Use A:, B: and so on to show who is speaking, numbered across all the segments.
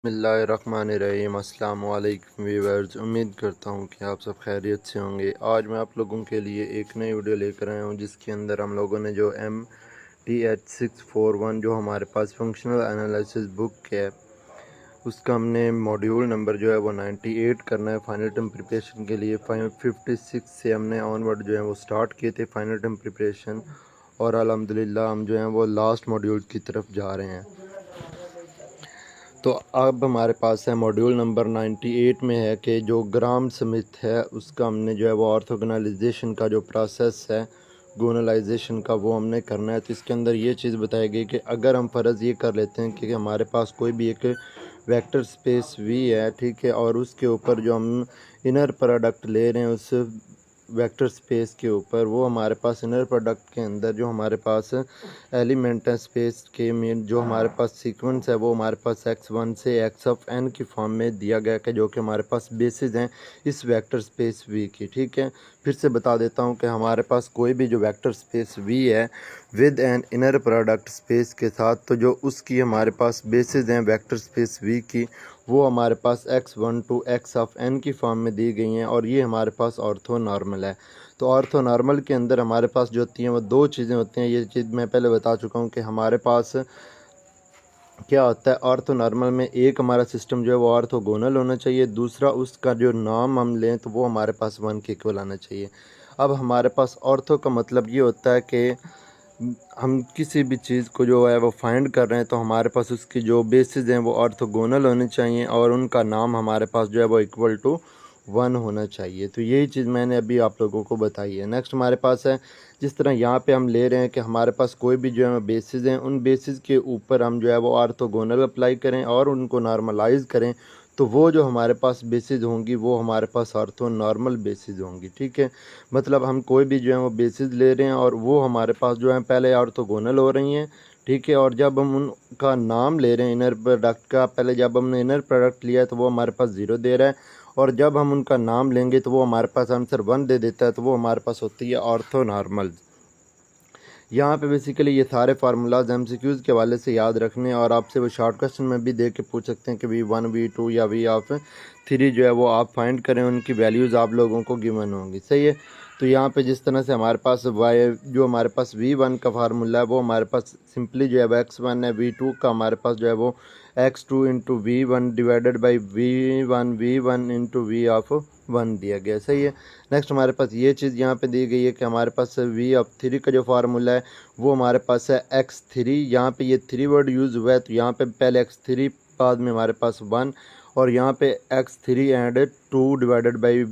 A: बिस्मिल्लाहिर्रहमानिर्रहीम। अस्सलाम वालेकुम व्यूअर्स, उम्मीद करता हूँ कि आप सब खैरियत से होंगे। आज मैं आप लोगों के लिए एक नई वीडियो लेकर आया हूँ जिसके अंदर हम लोगों ने जो MTH641 जो हमारे पास फंक्शनल एनालिसिस बुक है उसका हमने मॉड्यूल नंबर जो है वो 98 करना है फाइनल टर्म प्रिपरेशन के लिए। 56 से हमने ऑनवर्ड जो है वो स्टार्ट किए थे फाइनल टर्म प्रिपरेशन, और अल्हम्दुलिल्लाह हम जो हैं वो लास्ट मॉड्यूल की तरफ जा रहे हैं। तो अब हमारे पास है मॉड्यूल नंबर 98 में है कि जो ग्राम स्मिथ है उसका हमने जो है वो ऑर्थोगोनलाइजेशन का जो प्रोसेस है गोनलाइजेशन का वो हमने करना है। तो इसके अंदर ये चीज़ बताई गई कि अगर हम फ़र्ज़ ये कर लेते हैं कि हमारे पास कोई भी एक वेक्टर स्पेस वी है, ठीक है, और उसके ऊपर जो हम इनर प्रोडक्ट ले रहे हैं उस वेक्टर स्पेस के ऊपर, वो हमारे पास इनर प्रोडक्ट के अंदर जो हमारे पास एलिमेंट है स्पेस के में, जो हमारे पास सीक्वेंस है वो हमारे पास x1 से x ऑफ n की फॉर्म में दिया गया है, जो कि हमारे पास बेसिस हैं इस वेक्टर स्पेस v की। ठीक है, फिर से बता देता हूँ कि हमारे पास कोई भी जो वेक्टर स्पेस v है with an inner product space के साथ, तो जो उसकी हमारे पास बेसिस हैं वेक्टर स्पेस v की, वो हमारे पास x1 to x of n की फॉर्म में दी गई हैं, और ये हमारे पास ऑर्थो नॉर्मल है। तो ऑर्थो नॉर्मल के अंदर हमारे पास जो होती हैं वो दो चीज़ें होती हैं। ये चीज़ मैं पहले बता चुका हूँ कि हमारे पास क्या होता है ऑर्थो नॉर्मल में, एक हमारा सिस्टम जो है वो ऑर्थोगोनल होना चाहिए, दूसरा उसका जो नाम हम लें तो वो हमारे पास 1 के इक्वल आना चाहिए। अब हमारे पास ऑर्थो का मतलब ये होता है कि हम किसी भी चीज़ को जो है वो फाइंड कर रहे हैं तो हमारे पास उसकी जो बेसिस हैं वो ऑर्थोगोनल होने चाहिए, और उनका नाम हमारे पास जो है वो इक्वल टू 1 होना चाहिए। तो यही चीज़ मैंने अभी आप लोगों को बताई है। नेक्स्ट हमारे पास है, जिस तरह यहाँ पे हम ले रहे हैं कि हमारे पास कोई भी जो है बेसिस हैं, उन बेसिस के ऊपर हम जो है वो ऑर्थोगोनल अप्लाई करें और उनको नॉर्मलाइज करें, तो वो जो हमारे पास बेसिस होंगी वो हमारे पास ऑर्थो नॉर्मल बेसिस होंगी। ठीक है, मतलब हम कोई भी जो है वो बेसिस ले रहे हैं और वो हमारे पास जो है पहले ऑर्थोगोनल हो रही हैं। ठीक है, और जब हम उनका नाम ले रहे हैं इनर प्रोडक्ट का, पहले जब हमने इनर प्रोडक्ट लिया है तो वो हमारे पास 0 दे रहा है, और जब हम उनका नाम लेंगे तो वो हमारे पास आंसर 1 दे देता है, तो वो हमारे पास होती है ऑर्थो नॉर्मल। यहाँ पे बेसिकली ये सारे फार्मूलाज MCQs के हवाले से याद रखने, और आपसे वो शॉर्ट क्वेश्चन में भी दे के पूछ सकते हैं कि V1 V2 या V3 जो है वो आप फाइंड करें, उनकी वैल्यूज़ आप लोगों को गिवन होंगी। सही है, तो यहाँ पे जिस तरह से हमारे पास जो हमारे पास V1 का फार्मूला है वो हमारे पास सिंपली जो है वो x1 है, V2 का हमारे पास जो है वो x2 into V1 divided by V1 into V of 1 दिया गया। सही है, नेक्स्ट हमारे पास ये चीज़ यहाँ पे दी गई है कि हमारे पास V ऑफ 3 का जो फार्मूला है वो हमारे पास है x3। यहाँ पे ये 3 वर्ड यूज़ हुआ है, तो यहाँ पे पहले x3, बाद में हमारे पास 1, और यहाँ पे x3 and 2 divided by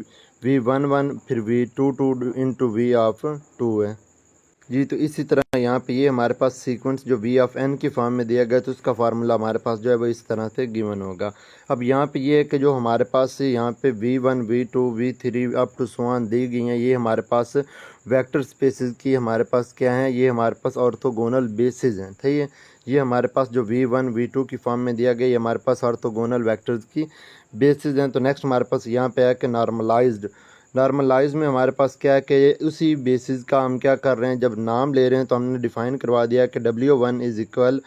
A: V1 फिर V2 इंटू V ऑफ 2 है जी। तो इसी तरह यहाँ पे ये हमारे पास सीक्वेंस जो V ऑफ n की फॉर्म में दिया गया, तो उसका फार्मूला हमारे पास जो है वो इस तरह से गिवन होगा। अब यहाँ पे ये है कि जो हमारे पास यहाँ पे V1 V2 V3 up to so on दी गई हैं, ये हमारे पास वेक्टर स्पेसेस की हमारे पास क्या है, ये हमारे पास ऑर्थोगोनल बेसिस हैं। ठीक है, ये हमारे पास जो V1 V2 की फॉर्म में दिया गया ये हमारे पास ऑर्थोगोनल वेक्टर्स की बेसिस हैं। तो नेक्स्ट हमारे पास यहाँ पे है कि नॉर्मलाइज में हमारे पास क्या है कि उसी बेसिस का हम क्या कर रहे हैं, जब नाम ले रहे हैं तो हमने डिफ़ाइन करवा दिया कि W1 is equal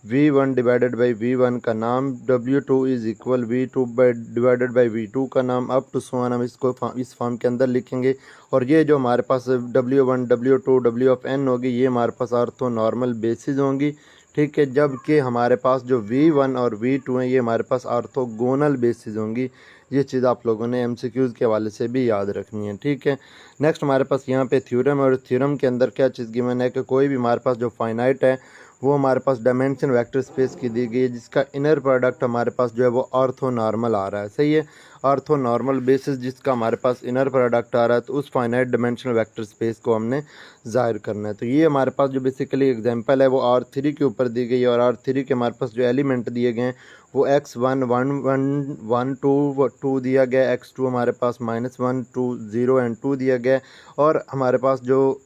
A: V1 divided by V1 का नाम, W2 is equal V2 divided by V2 का नाम, अप टू सो ऑन हम इसको इस फॉर्म के अंदर लिखेंगे। और ये जो हमारे पास W1 W2 W of n होगी, ये हमारे पास ऑर्थो नॉर्मल बेसिस होंगी। ठीक है, जबकि हमारे पास जो V1 और V2 हैं ये हमारे पास ऑर्थोगोनल बेसिस होंगी। ये चीज़ आप लोगों ने MCQs के हवाले से भी याद रखनी है। ठीक है, नेक्स्ट हमारे पास यहाँ पे थ्योरम, और थ्योरम के अंदर क्या चीज़ गिवन है कि कोई भी हमारे पास जो फाइनाइट है वो हमारे पास डायमेंशन वेक्टर स्पेस की दी गई है, जिसका इनर प्रोडक्ट हमारे पास जो है वो ऑर्थो नॉर्मल आ रहा है। सही है, ऑर्थो नॉर्मल बेसिस जिसका हमारे पास इनर प्रोडक्ट आ रहा है, तो उस फाइनाइट डायमेंशनल वेक्टर स्पेस को हमने ज़ाहिर करना है। तो ये हमारे पास जो बेसिकली एग्जांपल है वो R3 के ऊपर दी गई है, और R3 के हमारे पास जो एलिमेंट दिए गए हैं वो x1 1 1 1 2 2 दिया गया, x2 हमारे पास -1 2 0 एंड 2 दिया गया, और हमारे पास जो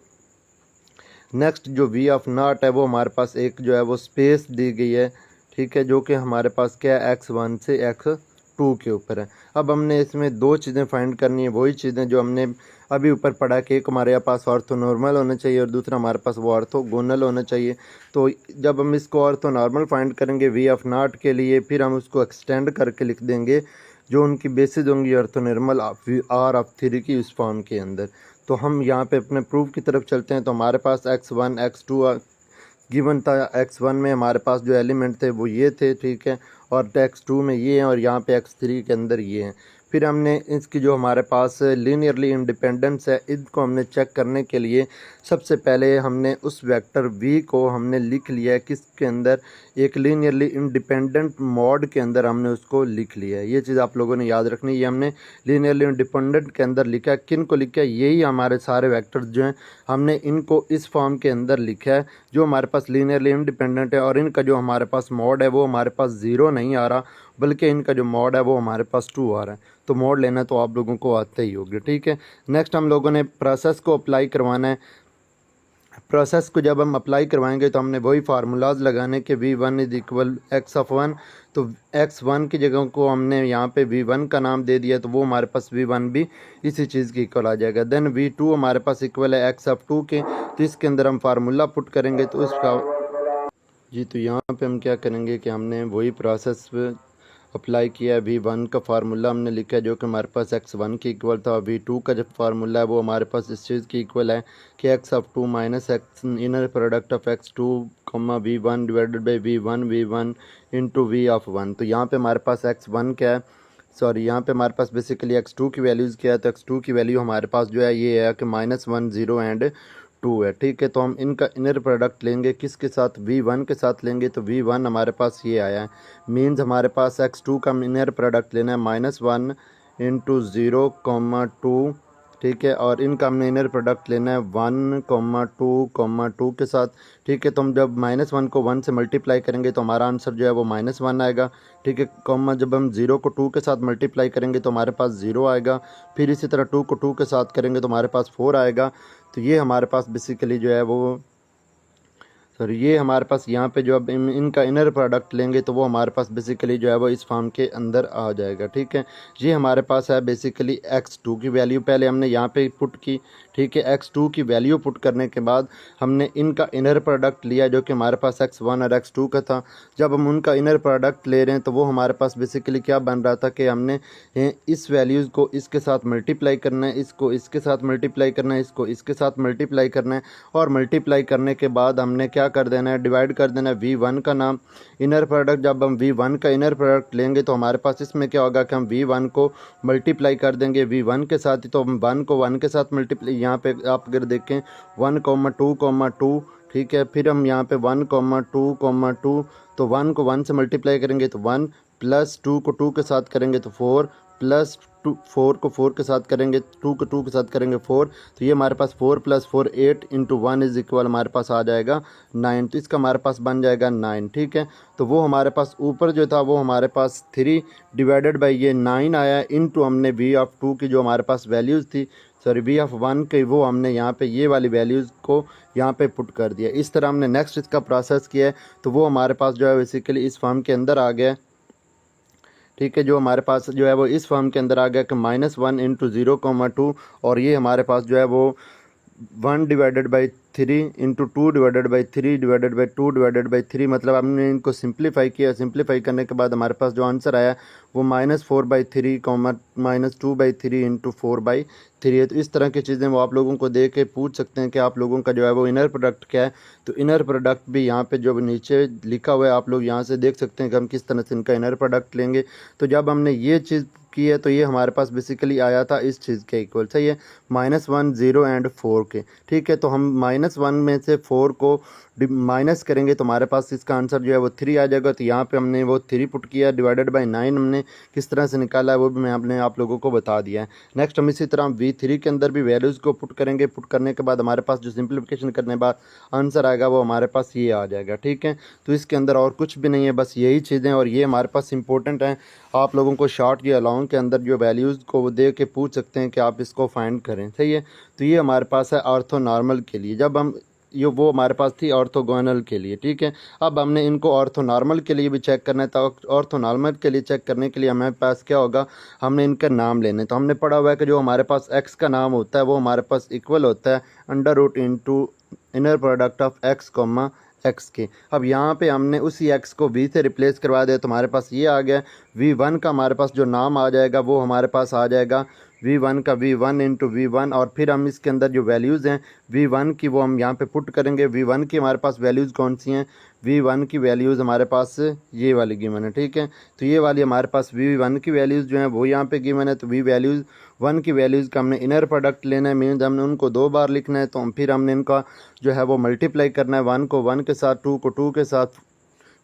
A: नेक्स्ट जो V ऑफ नॉट है वो हमारे पास एक जो है वो स्पेस दी गई है। ठीक है, जो कि हमारे पास क्या है x1 से x2 2 के ऊपर है। अब हमने इसमें दो चीज़ें फाइंड करनी है, वही चीज़ें जो हमने अभी ऊपर पढ़ा कि एक हमारे पास ऑर्थो नॉर्मल होना चाहिए और दूसरा हमारे पास वो ऑर्थोगोनल होना चाहिए। तो जब हम इसको ऑर्थो नॉर्मल फाइंड करेंगे वी ऑफ नॉट के लिए, फिर हम उसको एक्सटेंड करके लिख देंगे जो उनकी बेसिस होंगी ऑर्थो नॉर्मल आर ऑफ 3 की उस फॉर्म के अंदर। तो हम यहाँ पे अपने प्रूफ की तरफ चलते हैं। तो हमारे पास x1 x2 गिवन था। x1 में हमारे पास जो एलिमेंट थे वो ये थे, ठीक है, और x2 में ये हैं और यहाँ पे x3 के अंदर ये हैं। फिर हमने इसकी जो हमारे पास लीनियरली इंडिपेंडेंस है, इनको हमने चेक करने के लिए सबसे पहले हमने उस वेक्टर v को हमने लिख लिया है किसके अंदर, एक लीनियरली इंडिपेंडेंट मॉड के अंदर हमने उसको लिख लिया है। ये चीज़ आप लोगों ने याद रखनी है। ये हमने लीनियरली इंडिपेंडेंट के अंदर लिखा है। किन को लिखा है? यही हमारे सारे वेक्टर्स जो हैं हमने इनको इस फॉर्म के अंदर लिखा है जो हमारे पास लीनियरली इंडिपेंडेंट है, और इनका जो हमारे पास मॉड है वो हमारे पास 0 नहीं आ रहा, बल्कि इनका जो मॉड है वो हमारे पास 2 आ रहा है। तो मॉड लेना तो आप लोगों को आते ही होगी, ठीक है। नेक्स्ट हम लोगों ने प्रोसेस को अप्लाई करवाना है। प्रोसेस को जब हम अप्लाई करवाएंगे तो हमने वही फार्मूलाज लगाने के v1 is equal x of 1। तो x1 की जगह को हमने यहाँ पे v1 का नाम दे दिया, तो वो हमारे पास v1 भी इसी चीज़ की इक्वल आ जाएगा। देन v2 हमारे पास इक्वल है x ऑफ 2 के। तो इसके अंदर हम फार्मूला पुट करेंगे तो इसका जी, तो यहाँ पे हम क्या करेंगे कि हमने वही प्रोसेस अप्लाई किया है। v1 का फार्मूला हमने लिखा है जो कि हमारे पास x1 की इक्वल था, और v2 का जो फार्मूला है वो हमारे पास इस चीज़ की इक्वल है कि x of 2 minus x inner product of x2 v1 divided by v1 into v of 1। तो यहाँ पे हमारे पास x1 क्या है, सॉरी यहाँ पे हमारे पास बेसिकली x2 की वैल्यूज़ क्या है। तो x2 की वैल्यू हमारे पास जो है ये है कि -1 0 एंड 2 है, ठीक है। तो हम इनका इनर प्रोडक्ट लेंगे किसके साथ, v1 के साथ लेंगे। तो v1 हमारे पास ये आया है, मीन्स हमारे पास x2 का इनर प्रोडक्ट लेना है -1 इंटू 0,2, ठीक है, और इनका हमने इनर प्रोडक्ट लेना है 1,2,2 के साथ, ठीक है। तो हम जब -1 को 1 से मल्टीप्लाई करेंगे तो हमारा आंसर जो है वो -1 आएगा, ठीक है। कॉमा जब हम 0 को 2 के साथ मल्टीप्लाई करेंगे तो हमारे पास 0 आएगा। फिर इसी तरह 2 को 2 के साथ करेंगे तो हमारे पास 4 आएगा। तो ये हमारे पास बेसिकली जो है वो सॉरी ये हमारे पास यहाँ पे जो अब इनका इनर प्रोडक्ट लेंगे तो वो हमारे पास बेसिकली जो है वो इस फॉर्म के अंदर आ जाएगा, ठीक है। ये हमारे पास है बेसिकली x2 की वैल्यू पहले हमने यहाँ पे पुट की, ठीक है। x2 की वैल्यू पुट करने के बाद हमने इनका इनर प्रोडक्ट लिया जो कि हमारे पास x1 और x2 का था। जब हम उनका इनर प्रोडक्ट ले रहे हैं तो वो हमारे पास बेसिकली क्या बन रहा था कि हमने इस वैल्यूज़ को इसके साथ मल्टीप्लाई करना है, इसको इसके साथ मल्टीप्लाई करना है, इसको इसके साथ मल्टीप्लाई करना है, और मल्टीप्लाई करने के बाद हमने क्या कर देना है, डिवाइड कर देना है v1 का नाम इनर प्रोडक्ट। जब हम v1 का इनर प्रोडक्ट लेंगे तो हमारे पास इसमें क्या होगा कि हम v1 को मल्टीप्लाई कर देंगे v1 के साथ ही। तो हम 1 को 1 के साथ मल्टीप्लाई, यहाँ पे आप अगर देखें 1,2,2, ठीक है। फिर हम यहाँ पे 1,2,2, तो 1 को 1 से मल्टीप्लाई करेंगे तो 1, प्लस 2 को 2 के साथ करेंगे तो 4, प्लस 4 को 4 के साथ करेंगे, 2 को 2 के साथ करेंगे 4। तो ये हमारे पास 4 + 4 8 इंटू 1 इज इक्वल हमारे पास आ जाएगा 9। तो इसका हमारे पास बन जाएगा 9, ठीक है। तो वो हमारे पास ऊपर जो था वो हमारे पास 3 डिवाइडेड बाई ये 9 आया, इंटू हमने v ऑफ 2 की जो हमारे पास वैल्यूज़ थी, सॉरी v ऑफ 1 के, वो हमने यहाँ पे ये वाली वैल्यूज़ को यहाँ पे पुट कर दिया। इस तरह हमने नेक्स्ट इसका प्रोसेस किया है। तो वो हमारे पास जो है बेसिकली इस फॉर्म के अंदर आ गया, ठीक है। जो हमारे पास जो है वो इस फॉर्म के अंदर आ गया कि -1 इंटू 0,2, और ये हमारे पास जो है वो 1 divided by 3 into 2 divided by 3 divided by 2 divided by 3, मतलब हमने इनको सिंप्लीफाई किया। सिंप्लीफाई करने के बाद हमारे पास जो आंसर आया वो -4/3 -2/3 इंटू 4/3 है। तो इस तरह की चीज़ें वो आप लोगों को दे के पूछ सकते हैं कि आप लोगों का जो है वो इनर प्रोडक्ट क्या है। तो इनर प्रोडक्ट भी यहाँ पे जो नीचे लिखा हुआ है आप लोग यहाँ से देख सकते हैं कि हम किस तरह से इनका इनर प्रोडक्ट लेंगे। तो जब हमने ये चीज़ की है तो ये हमारे पास बेसिकली आया था इस चीज़ के इक्वल, सही है, -1 0 एंड 4 के, ठीक है। तो हम -1 में से 4 को माइनस करेंगे तो हमारे पास इसका आंसर जो है वो 3 आ जाएगा। तो यहाँ पे हमने वो 3 पुट किया, डिवाइडेड बाई 9 हमने किस तरह से निकाला है वो भी मैं आपने आप लोगों को बता दिया है। नेक्स्ट हम इसी तरह v3 के अंदर भी वैल्यूज़ को पुट करेंगे। पुट करने के बाद हमारे पास जो सिंप्लीफिकेशन करने के बाद आंसर आएगा वो हमारे पास ये आ जाएगा, ठीक है। तो इसके अंदर और कुछ भी नहीं है, बस यही चीज़ें, और ये हमारे पास इंपॉर्टेंट हैं। आप लोगों को शॉर्ट या लॉन्ग के अंदर जो वैल्यूज़ को वो दे के पूछ सकते हैं कि आप इसको फाइंड करें, सही है। तो ये हमारे पास है ऑर्थो नॉर्मल के लिए। जब हम ये वो हमारे पास थी ऑर्थोगोनल के लिए, ठीक है। अब हमने इनको ऑर्थोनॉर्मल के लिए भी चेक करना है, तो ऑर्थोनॉर्मल के लिए चेक करने के लिए हमारे पास क्या होगा, हमने इनका नाम लेने। तो हमने पढ़ा हुआ है कि जो हमारे पास एक्स का नाम होता है वो हमारे पास इक्वल होता है under root into inner product of x comma x के। अब यहाँ पे हमने उसी एक्स को वी से रिप्लेस करवा दिया, तो हमारे पास ये आ गया v1 का हमारे पास जो नाम आ जाएगा वो हमारे पास आ जाएगा v1 का v1 इंटू v1, और फिर हम इसके अंदर जो वैल्यूज़ हैं v1 की वो हम यहाँ पे पुट करेंगे। v1 की हमारे पास वैल्यूज़ कौन सी हैं, v1 की वैल्यूज़ हमारे पास ये वाली गिवन है, ठीक है। तो ये वाली हमारे पास v1 की वैल्यूज़ जो हैं वो यहाँ पे गिवन है। तो v1 की वैल्यूज़ का हमने इनर प्रोडक्ट लेना है, मीन्स हमने उनको 2 बार लिखना है। तो फिर हमने इनका जो है वो मल्टीप्लाई करना है, 1 को 1 के साथ, 2 को 2 के साथ,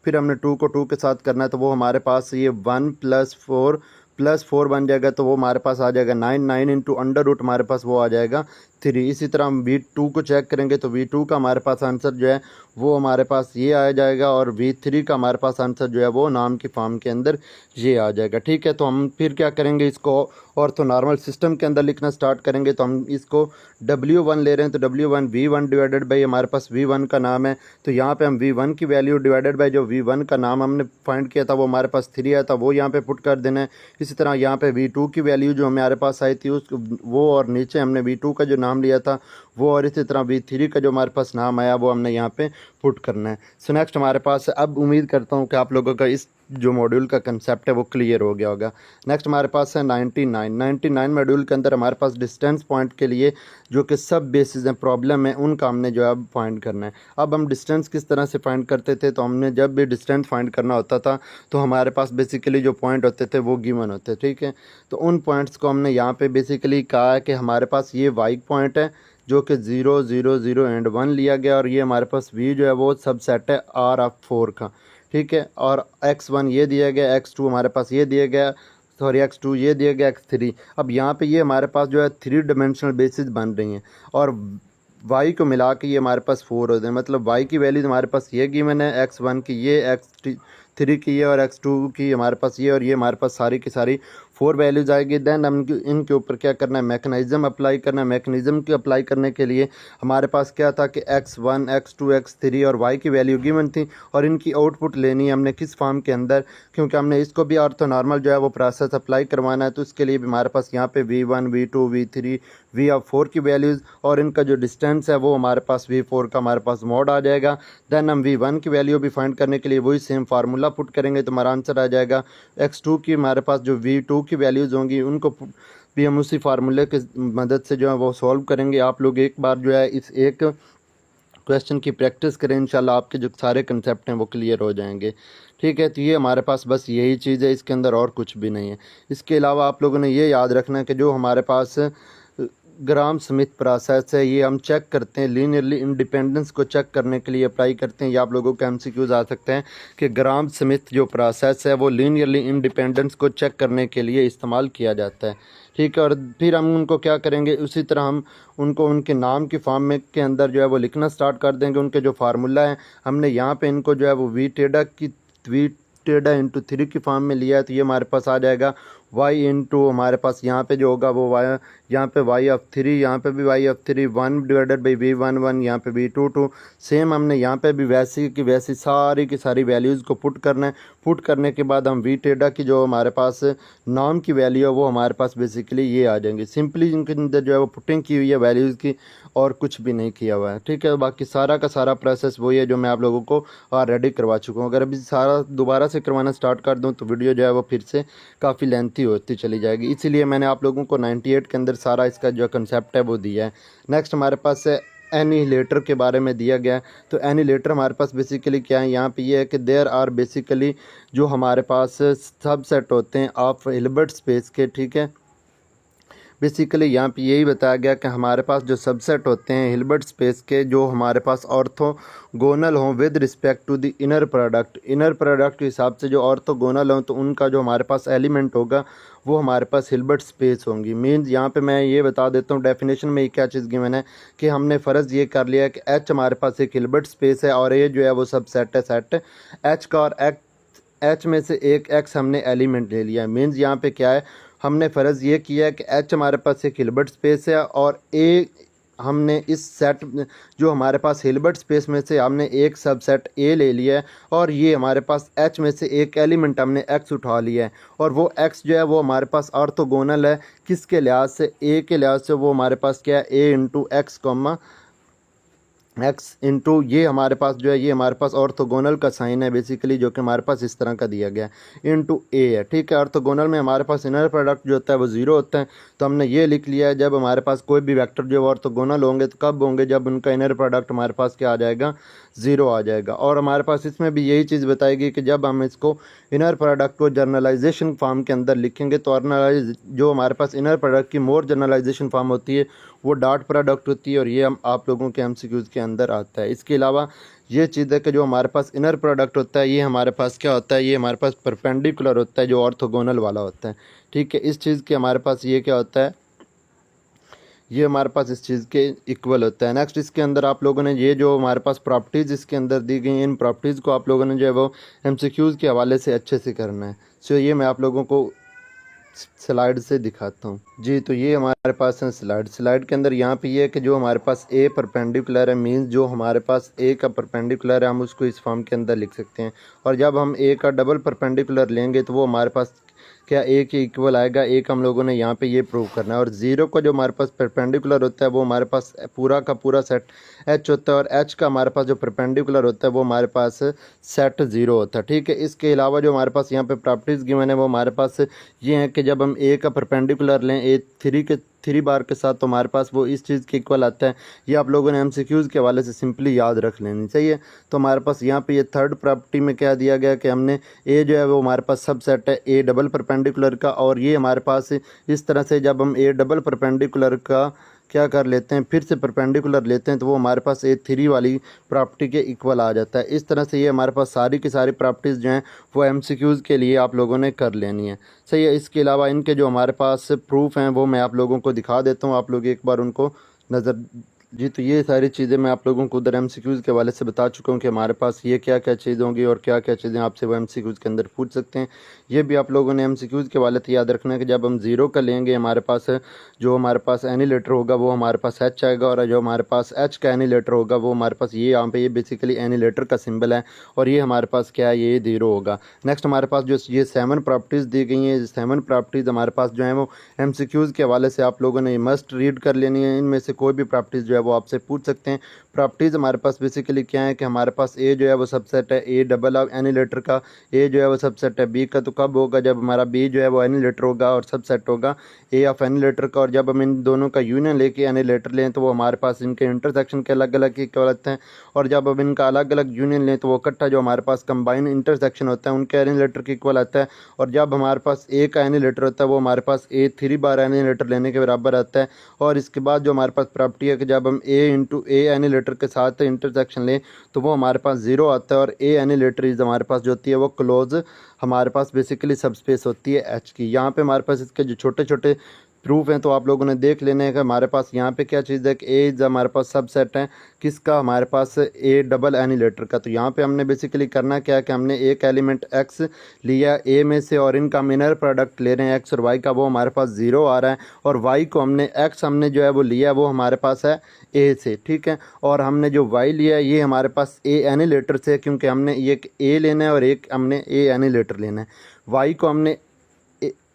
A: फिर हमने 2 को 2 के साथ करना है। तो वो हमारे पास ये 1 प्लस 4 बन जाएगा, तो वो हमारे पास आ जाएगा 9, 9 इंटू अंडर रूट हमारे पास वो आ जाएगा 3। इसी तरह हम v2 को चेक करेंगे, तो v2 का हमारे पास आंसर जो है वो हमारे पास ये आ जाएगा, और v3 का हमारे पास आंसर जो है वो नाम की फॉर्म के अंदर ये आ जाएगा, ठीक है। तो हम फिर क्या करेंगे, इसको ऑर्थोनॉर्मल सिस्टम के अंदर लिखना स्टार्ट करेंगे। तो हम इसको w1 ले रहे हैं, तो w1 v1 डिवाइडेड बाई हमारे पास v1 का नाम है, तो यहाँ पे हम v1 की वैल्यू डिवाइडेड बाई जो v1 का नाम हमने फाइंड किया था वो हमारे पास 3 आया था, वो यहाँ पे पुट कर देना है। इसी तरह यहाँ पे v2 की वैल्यू जो हमारे पास आई थी वो, और नीचे हमने v2 का जो नाम लिया था वो, और इसी तरह v3 का जो हमारे पास नाम आया वो हमने यहाँ पे पुट करना है। सो नेक्स्ट हमारे पास, अब उम्मीद करता हूँ कि आप लोगों का इस जो मॉड्यूल का कंसेप्ट है वो क्लियर हो गया होगा। नेक्स्ट हमारे पास है 99 मॉड्यूल के अंदर हमारे पास डिस्टेंस पॉइंट के लिए जो कि सब बेसिस हैं, प्रॉब्लम है, उनका हमने जो है अब फाइंड करना है। अब हम डिस्टेंस किस तरह से फाइंड करते थे, तो हमने जब भी डिस्टेंस फाइंड करना होता था तो हमारे पास बेसिकली जो पॉइंट होते थे वो गिवन होते, ठीक है। तो उन पॉइंट्स को हमने यहाँ पे बेसिकली कहा है कि हमारे पास ये वाई पॉइंट है जो कि 0, 0, 0 एंड 1 लिया गया, और ये हमारे पास v जो है वो सबसेट है r ऑफ 4 का, ठीक है। और x1 ये दिया गया, x2 हमारे पास ये दिया गया, सॉरी x2 ये दिया गया, x3। अब यहाँ पे ये हमारे पास जो है 3 डायमेंशनल बेसिस बन रही हैं, और y को मिला के ये हमारे पास 4 होते हैं। मतलब y की वैल्यूज हमारे पास ये गिवन है, x1 की ये, x3 की ये, और x2 की हमारे पास ये, और ये हमारे पास सारी की सारी 4 वैल्यूज़ आएगी। देन हम इनके ऊपर क्या करना है, मैकेनिज़्म अप्लाई करना है। मैकेनिज़्म के अप्लाई करने के लिए हमारे पास क्या था कि x1, x2, x3 और y की वैल्यू गिवन थी, और इनकी आउटपुट लेनी है हमने किस फॉर्म के अंदर, क्योंकि हमने इसको भी ऑर्थोनॉर्मल जो है वो प्रोसेस अप्लाई करवाना है। तो इसके लिए भी हमारे पास यहाँ पे v1, v2, v3, v4 की वैल्यूज़, और इनका जो डिस्टेंस है वो हमारे पास v4 का हमारे पास मॉड आ जाएगा। देन हम v1 की वैल्यू भी फाइंड करने के लिए वही सेम फार्मूला पुट करेंगे, तो हमारा आंसर आ जाएगा x2 की हमारे पास जो v2 की वैल्यूज़ होंगी उनको भी हम उसी फार्मूले की मदद से जो है वो सॉल्व करेंगे। आप लोग एक बार जो है इस एक क्वेश्चन की प्रैक्टिस करें, इंशाल्लाह आपके जो सारे कंसेप्ट हैं वो क्लियर हो जाएंगे, ठीक है। तो ये हमारे पास बस यही चीज़ है, इसके अंदर और कुछ भी नहीं है। इसके अलावा आप लोगों ने ये याद रखना है कि जो हमारे पास ग्राम स्मिथ प्रोसेस है, ये हम चेक करते हैं लीनियरली इंडिपेंडेंस को चेक करने के लिए अप्लाई करते हैं। ये आप लोगों के एमसीक्यूज आ सकते हैं कि ग्राम स्मिथ जो प्रोसेस है वो लीनियरली इंडिपेंडेंस को चेक करने के लिए इस्तेमाल किया जाता है, ठीक है। और फिर हम उनको क्या करेंगे, उसी तरह हम उनको उनके नाम की फॉर्म में के अंदर जो है वो लिखना स्टार्ट कर देंगे। उनके जो फार्मूला है हमने यहाँ पे इनको जो है वो वी टेडा इंटू 3 की फॉर्म में लिया है, तो ये हमारे पास आ जाएगा y इंटू हमारे पास यहाँ पे जो होगा वो y, यहाँ पे y ऑफ 3, यहाँ पे भी y of 3, 1 divided by v1 1, यहाँ पे v2 2। सेम हमने यहाँ पे भी वैसी की वैसी सारी की सारी वैल्यूज़ को पुट करना है। पुट करने के बाद हम वी टेडा की जो हमारे पास नाम की वैल्यू है वो हमारे पास बेसिकली ये आ जाएंगी। सिंपली इनके अंदर जो है वो पुटिंग की हुई है वैल्यूज़ की, और कुछ भी नहीं किया हुआ है, ठीक है। बाकी सारा का सारा प्रोसेस वही है जो मैं आप लोगों को ऑलरेडी करवा चुका हूँ। अगर अभी सारा दोबारा से करवाना स्टार्ट कर दूँ तो वीडियो जो है वो फिर से काफ़ी लेंथी होती चली जाएगी, इसीलिए मैंने आप लोगों को 98 के अंदर सारा इसका जो कंसेप्ट है वो दिया है। नेक्स्ट हमारे पास है एनिलेटर के बारे में दिया गया है। तो एनिलेटर हमारे पास बेसिकली क्या है, यहाँ पे ये है कि देयर आर बेसिकली जो हमारे पास सबसेट होते हैं ऑफ हिल्बर्ट स्पेस के, ठीक है। बेसिकली यहाँ पे यही बताया गया कि हमारे पास जो सबसेट होते हैं हिल्बर्ट स्पेस के, जो हमारे पास ऑर्थोगोनल हों with respect to the inner product के हिसाब से जो ऑर्थोगोनल हों, तो उनका जो हमारे पास एलिमेंट होगा वो हमारे पास हिल्बर्ट स्पेस होंगी। मीन्स यहाँ पे मैं ये बता देता हूँ डेफिनेशन में क्या चीज़ गिवन है कि हमने फ़र्ज़ ये कर लिया है कि एच हमारे पास एक हिल्बर्ट स्पेस है, और ये जो है वो सबसेट है सेट एच का, और एच में से एक एक्स हमने एलिमेंट ले लिया है। मीन्स यहाँ पे क्या है, हमने फ़र्ज़ ये किया है कि एच हमारे पास एक हिल्बर्ट स्पेस है, और हमने इस सेट जो हमारे पास हिल्बर्ट स्पेस में से हमने एक सबसेट ए ले लिया है और ये हमारे पास एच में से एक एलिमेंट हमने एक्स उठा लिया है और वो एक्स जो है वो हमारे पास ऑर्थोगोनल है। किसके लिहाज से? ए के लिहाज से वो हमारे पास क्या है? A into X comma X into ये हमारे पास जो है ये हमारे पास ऑर्थोगोनल का साइन है बेसिकली, जो कि हमारे पास इस तरह का दिया गया है, इंटू ए है। ठीक है, ऑर्थोगोनल में हमारे पास इनर प्रोडक्ट जो होता है वो ज़ीरो होता है, तो हमने ये लिख लिया है जब हमारे पास कोई भी वेक्टर जो ऑर्थोगोनल होंगे तो कब होंगे? जब उनका इनर प्रोडक्ट हमारे पास क्या आ जाएगा? ज़ीरो आ जाएगा। और हमारे पास इसमें भी यही चीज़ बताएगी कि जब हम इसको इनर प्रोडक्ट को जर्नलाइजेशन फॉर्म के अंदर लिखेंगे तो जो हमारे पास इनर प्रोडक्ट की मोर जर्नलाइजेशन फॉर्म होती है वो डॉट प्रोडक्ट होती है और ये हम आप लोगों के एमसीक्यूज़ के अंदर आता है। इसके अलावा ये चीज़ है कि जो हमारे पास इनर प्रोडक्ट होता है ये हमारे पास क्या होता है? ये हमारे पास परपेंडिकुलर होता है, जो ऑर्थोगोनल वाला होता है। ठीक है, इस चीज़ के हमारे पास ये क्या होता है? ये हमारे पास इस चीज़ के इक्वल होता है। नेक्स्ट इसके अंदर आप लोगों ने ये जो हमारे पास प्रॉपर्टीज़ इसके अंदर दी गई हैं, इन प्रॉपर्टीज़ को आप लोगों ने जो है वो एमसीक्यूज़ के हवाले से अच्छे से करना है। सो ये मैं आप लोगों को स्लाइड से दिखाता हूँ जी। तो ये हमारे पास है स्लाइड के अंदर यहाँ पे ये है कि जो हमारे पास ए परपेंडिकुलर है, मींस जो हमारे पास ए का परपेंडिकुलर है हम उसको इस फॉर्म के अंदर लिख सकते हैं। और जब हम ए का डबल परपेंडिकुलर लेंगे तो वो हमारे पास क्या ए के इक्वल आएगा? एक हम लोगों ने यहाँ पे ये प्रूव करना है। और ज़ीरो का जो हमारे पास परपेंडिकुलर होता है वो हमारे पास पूरा का पूरा सेट एच होता है और एच का हमारे पास जो परपेंडिकुलर होता है वो हमारे पास सेट ज़ीरो होता है। ठीक है, इसके अलावा जो हमारे पास यहाँ पे प्रॉपर्टीज़ गिवन है वो हमारे पास ये है कि जब हम ए का परपेंडिकुलर लें ए थ्री बार के साथ तो हमारे पास वो इस चीज़ के इक्वल आता है। ये आप लोगों ने एमसीक्यूज़ के हवाले से सिंपली याद रख लेनी चाहिए। तो हमारे पास यहाँ पे ये थर्ड प्रॉपर्टी में क्या दिया गया कि हमने ए जो है वो हमारे पास सबसेट है ए डबल परपेंडिकुलर का, और ये हमारे पास इस तरह से जब हम ए डबल परपेंडिकुलर का क्या कर लेते हैं फिर से परपेंडिकुलर लेते हैं तो वो हमारे पास ए थ्री वाली प्रॉपर्टी के इक्वल आ जाता है। इस तरह से ये हमारे पास सारी की सारी प्रॉपर्टीज़ जो हैं वो एमसीक्यूज़ के लिए आप लोगों ने कर लेनी है। सही है, इसके अलावा इनके जो हमारे पास प्रूफ हैं वो मैं आप लोगों को दिखा देता हूँ, आप लोग एक बार उनको नज़र जी। तो ये सारी चीज़ें मैं आप लोगों को उधर एमसीक्यूज़ के हवाले से बता चुका हूँ कि हमारे पास ये क्या क्या चीज़ होंगी और क्या क्या चीज़ें आपसे वो एमसीक्यूज़ के अंदर पूछ सकते हैं। ये भी आप लोगों ने एमसीक्यूज़ के हवाले से याद रखना है कि जब हम ज़ीरो का लेंगे हमारे पास जो हमारे पास एनीलेटर होगा वो हमारे पास एच आएगा, और जो हमारे पास एच का एनीलेटर होगा वो हमारे पास ये यहाँ पे ये बेसिकली एनीलेटर का सिंबल है और ये हमारे पास क्या है? ये ज़ीरो होगा। नेक्स्ट हमारे पास जो ये 7 प्रॉपर्टीज़ दी गई हैं, 7 प्रॉपर्टीज़ हमारे पास जो है वो एमसीक्यूज़ के हवाले से आप लोगों ने मस्ट रीड कर लेनी है। इनमें से कोई भी प्रॉपर्टीज़ जो है वो आपसे पूछ सकते हैं। प्रॉपर्टीज़ हमारे पास बेसिकली क्या है कि हमारे पास ए जो है वो सबसेट है ए डबल ऑफ एनीलेटर का, ए जो है वो सबसेट है बी का। तो कब होगा? जब हमारा बी जो है वो एनीलेटर होगा और सबसेट होगा ए ऑफ एनीलेटर का। और जब हम इन दोनों का यूनियन लेके एनीलेटर लें तो वो हमारे पास इनके इंटरसेक्शन के अलग अलग इक्वल हैं, और जब हम इनका अलग अलग यूनियन लें तो वो इकट्ठा जो हमारे पास कंबाइन इंटरसेक्शन होता है उनके एनीलेटर के इक्वल आता है। और जब हमारे पास ए का एनीलेटर होता है वो हमारे पास ए थ्री बार एनीलेटर लेने के बराबर आता है। और इसके बाद जो हमारे पास प्रॉपर्टी है कि जब हम ए इंटू ए एनीलेटर के साथ इंटरसेक्शन लें तो वो हमारे पास ज़ीरो आता है। और ए एनीलेटर इज हमारे पास जो होती है वो क्लोज हमारे पास बेसिकली सबस्पेस होती है एच की। यहाँ पे हमारे पास इसके जो छोटे छोटे प्रूफ हैं तो आप लोगों ने देख लेने हैं कि हमारे पास यहाँ पे क्या चीज़ है कि ए इज हमारे पास सबसेट है किसका? हमारे पास ए डबल एनीलेटर का। तो यहाँ पे हमने बेसिकली करना क्या है कि हमने एक एलिमेंट एक्स लिया ए में से और इनका हम इनर प्रोडक्ट ले रहे हैं एक्स और वाई का, वो हमारे पास ज़ीरो आ रहा है। और वाई को हमने एक्स हमने जो है वो लिया वो हमारे पास है ए से, ठीक है। और हमने जो वाई लिया है ये हमारे पास ए एनीलेटर से, क्योंकि हमने एक ए लेना है और एक हमने ए एनीलेटर लेना है। वाई को हमने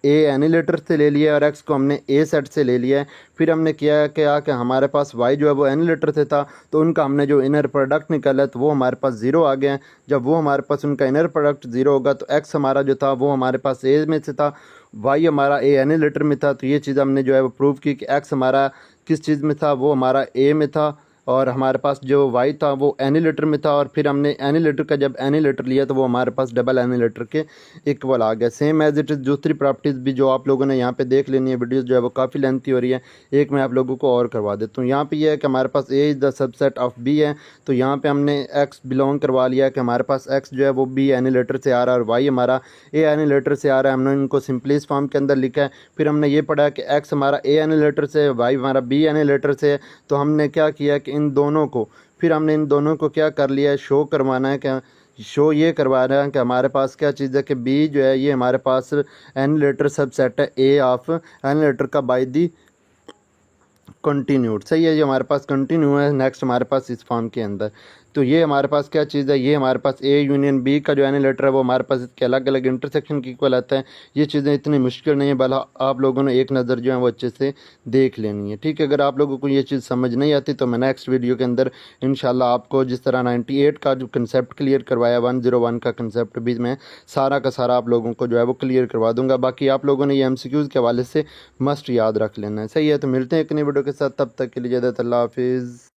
A: ए एनीलेटर से ले लिया है और एक्स को हमने ए सेट से ले लिया है। फिर हमने किया क्या कि हमारे पास वाई जो है वो एनीलेटर से था तो उनका हमने जो इनर प्रोडक्ट निकाला तो वो हमारे पास ज़ीरो आ गया है। जब वो हमारे पास उनका इनर प्रोडक्ट ज़ीरो होगा तो एक्स हमारा जो था वो हमारे पास ए में से था, वाई हमारा ए एनीलेटर में था। तो ये चीज़ हमने जो है वो प्रूव की कि एक्स हमारा किस चीज़ में था? वो हमारा ए में था और हमारे पास जो वाई था वो एनीलेटर में था। और फिर हमने एनीलेटर का जब एनीलेटर लिया तो वो हमारे पास डबल एनीलेटर के इक्वल आ गया। सेम एज इट इज़ दूसरी प्रॉपर्टीज़ भी जो आप लोगों ने यहाँ पे देख लेनी है। वीडियोस जो है वो काफ़ी लेंथी हो रही है, एक मैं आप लोगों को और करवा देता हूँ। यहाँ पे ये है कि हमारे पास A is the subset of B है, तो यहाँ पे हमने एक्स बिलोंग करवा लिया कि हमारे पास एक्स जो है वो बी एनीलेटर से आ रहा है और वाई हमारा ए एनीलेटर से आ रहा है। हमने इनको सिंपली इस फॉर्म के अंदर लिखा है। फिर हमने ये पढ़ा कि एक्स हमारा ए एनीलेटर से, वाई हमारा बी एनीलेटर से। तो हमने क्या किया कि इन दोनों को फिर हमने इन दोनों को क्या कर लिया है? शो करवाना है। क्या शो ये करवा रहे हैं कि हमारे पास क्या चीज़ है कि बी जो है ये हमारे पास एनीलेटर सबसेट है ए ऑफ एनीलेटर का बाय दी कंटिन्यूड सही है, ये हमारे पास कंटिन्यू है। नेक्स्ट हमारे पास इस फॉर्म के अंदर तो ये हमारे पास क्या चीज़ है, ये हमारे पास ए यूनियन बी का जो है ना लेटर है वो हमारे पास इसके अलग अलग इंटरसेक्शन की इक्वल आता है। ये चीज़ें इतनी मुश्किल नहीं है, भला आप लोगों ने एक नज़र जो है वो अच्छे से देख लेनी है। ठीक है, अगर आप लोगों को ये चीज़ समझ नहीं आती तो मैं नेक्स्ट वीडियो के अंदर इंशाल्लाह आपको जिस तरह 98 का जो कंसेप्ट क्लियर करवाया, 101 का कंसेप्ट भी मैं सारा का सारा आप लोगों को जो है वो क्लियर करवा दूंगा। बाकी आप लोगों ने ये MCQs के हवाले से मस्ट याद रख लेना है। सही है, तो मिलते हैं एक नई वीडियो के साथ, तब तक के लिए इजाज़त, अल्लाह हाफिज़।